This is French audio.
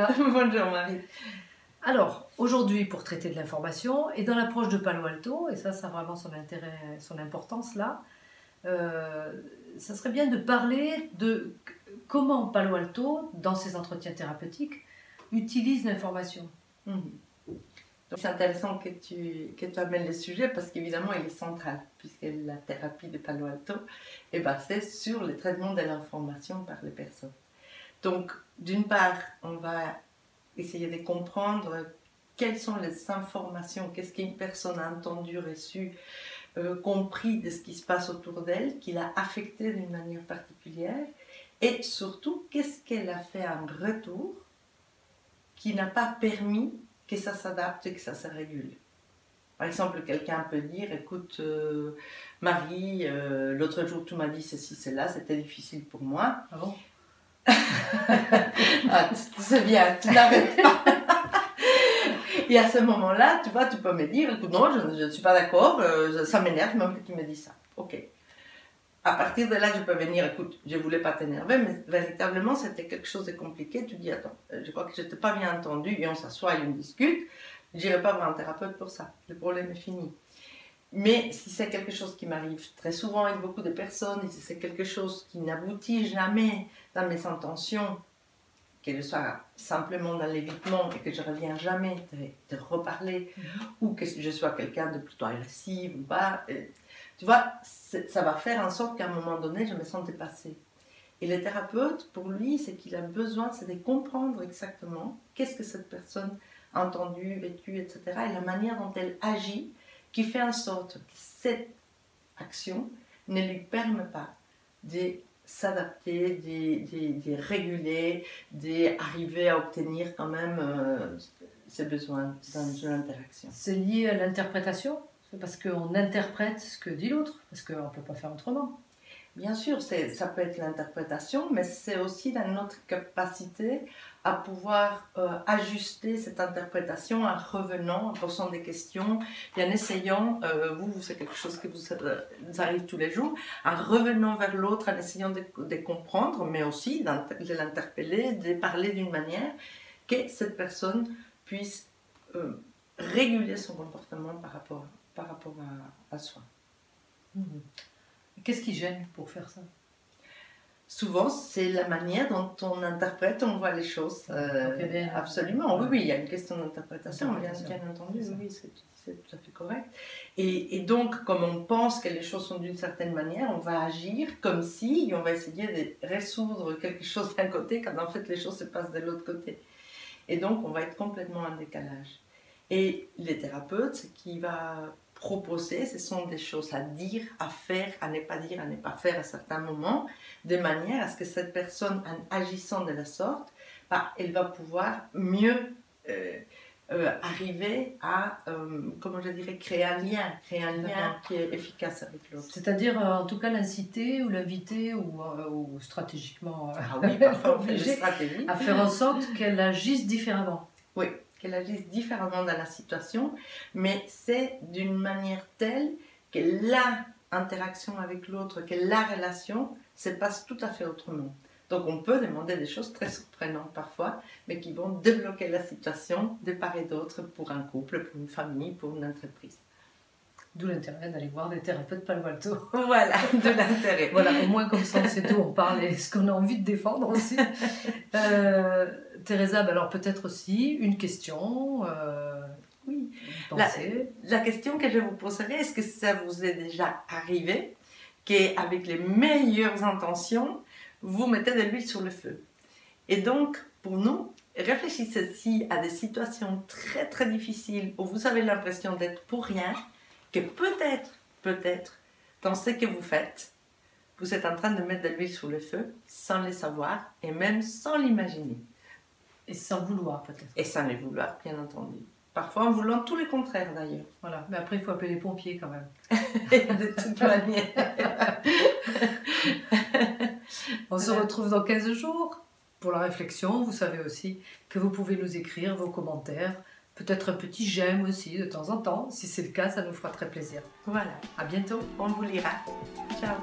Teresa. Bonjour Marie. Alors, aujourd'hui, pour traiter de l'information, et dans l'approche de Palo Alto, et ça a vraiment son intérêt, son importance là, ça serait bien de parler de comment Palo Alto, dans ses entretiens thérapeutiques, utilise l'information. C'est intéressant que tu amènes le sujet parce qu'évidemment il est central, puisque la thérapie de Palo Alto est basée sur le traitement de l'information par les personnes. Donc, d'une part, on va essayer de comprendre quelles sont les informations, qu'est-ce qu'une personne a entendu, reçu, compris de ce qui se passe autour d'elle, qui l'a affectée d'une manière particulière, et surtout, qu'est-ce qu'elle a fait en retour qui n'a pas permis que ça s'adapte et que ça se régule. Par exemple, quelqu'un peut dire, écoute, Marie, l'autre jour tu m'as dit ceci, cela, c'était difficile pour moi. Ah bon? C'est bien, tu n'arrêtes pas. Et à ce moment-là, tu vois, tu peux me dire, écoute, non, je ne suis pas d'accord, ça m'énerve même que tu me dis ça. Ok. À partir de là, je peux venir, écoute, je ne voulais pas t'énerver, mais véritablement, c'était quelque chose de compliqué. Tu dis, attends, je crois que je ne t'ai pas bien entendu, et on s'assoit et on discute. Je n'irai pas voir un thérapeute pour ça. Le problème est fini. Mais si c'est quelque chose qui m'arrive très souvent avec beaucoup de personnes, et si c'est quelque chose qui n'aboutit jamais dans mes intentions, que je sois simplement dans l'évitement et que je ne reviens jamais de reparler, ou que je sois quelqu'un de plutôt agressif ou pas, tu vois, ça va faire en sorte qu'à un moment donné, je me sens dépassée. Et le thérapeute, pour lui, c'est qu'il a besoin, c'est de comprendre exactement qu'est-ce que cette personne a entendu, vécu, etc. Et la manière dont elle agit, qui fait en sorte que cette action ne lui permet pas de s'adapter, de réguler, d'arriver à obtenir quand même ses besoins dans une interaction. C'est lié à l'interprétation? C'est parce qu'on interprète ce que dit l'autre, parce qu'on ne peut pas faire autrement. Bien sûr, ça peut être l'interprétation, mais c'est aussi dans notre capacité à pouvoir ajuster cette interprétation en revenant, en posant des questions et en essayant, c'est quelque chose qui vous arrive tous les jours, en revenant vers l'autre, en essayant de comprendre, mais aussi de l'interpeller, de parler d'une manière que cette personne puisse réguler son comportement par rapport à soi. Qu'est-ce qui gêne pour faire ça? Souvent, c'est la manière dont on interprète, on voit les choses. Absolument, oui, il y a une question d'interprétation, bien entendu, oui, c'est tout à fait correct. Et donc, comme on pense que les choses sont d'une certaine manière, on va agir comme si, et on va essayer de résoudre quelque chose d'un côté, quand en fait les choses se passent de l'autre côté. Et donc, on va être complètement en décalage. Et les thérapeutes, ce qui va proposer, ce sont des choses à dire, à faire, à ne pas dire, à ne pas faire à certains moments, de manière à ce que cette personne, en agissant de la sorte, elle va pouvoir mieux arriver à, comment je dirais, créer un lien qui est efficace avec l'autre. C'est-à-dire, en tout cas, l'inciter ou l'inviter ou stratégiquement parfois on fait des stratégies, à faire en sorte qu'elle agisse différemment. Oui, qu'elle agisse différemment dans la situation, mais c'est d'une manière telle que l'interaction avec l'autre, que la relation se passe tout à fait autrement. Donc on peut demander des choses très surprenantes parfois, mais qui vont débloquer la situation de part et d'autre pour un couple, pour une famille, pour une entreprise. D'où l'intérêt d'aller voir des thérapeutes Palo Alto. Voilà, de l'intérêt. Voilà, au moins comme ça on sait tout, on parle et ce qu'on a envie de défendre aussi. Teresa, alors peut-être aussi une question. Oui, la question que je vous poserai, est-ce que ça vous est déjà arrivé qu'avec les meilleures intentions, vous mettez de l'huile sur le feu? Et donc, pour nous, réfléchissez ici à des situations très très difficiles où vous avez l'impression d'être pour rien, que peut-être, dans ce que vous faites, vous êtes en train de mettre de l'huile sur le feu sans le savoir et même sans l'imaginer. Et sans vouloir peut-être. Et sans le vouloir, bien entendu. Parfois en voulant tout le contraire d'ailleurs. Voilà, mais après il faut appeler les pompiers quand même. De toute manière. On se retrouve dans 15 jours pour la réflexion. Vous savez aussi que vous pouvez nous écrire vos commentaires. Peut-être un petit j'aime aussi de temps en temps. Si c'est le cas, ça nous fera très plaisir. Voilà. À bientôt. On vous lira. Ciao.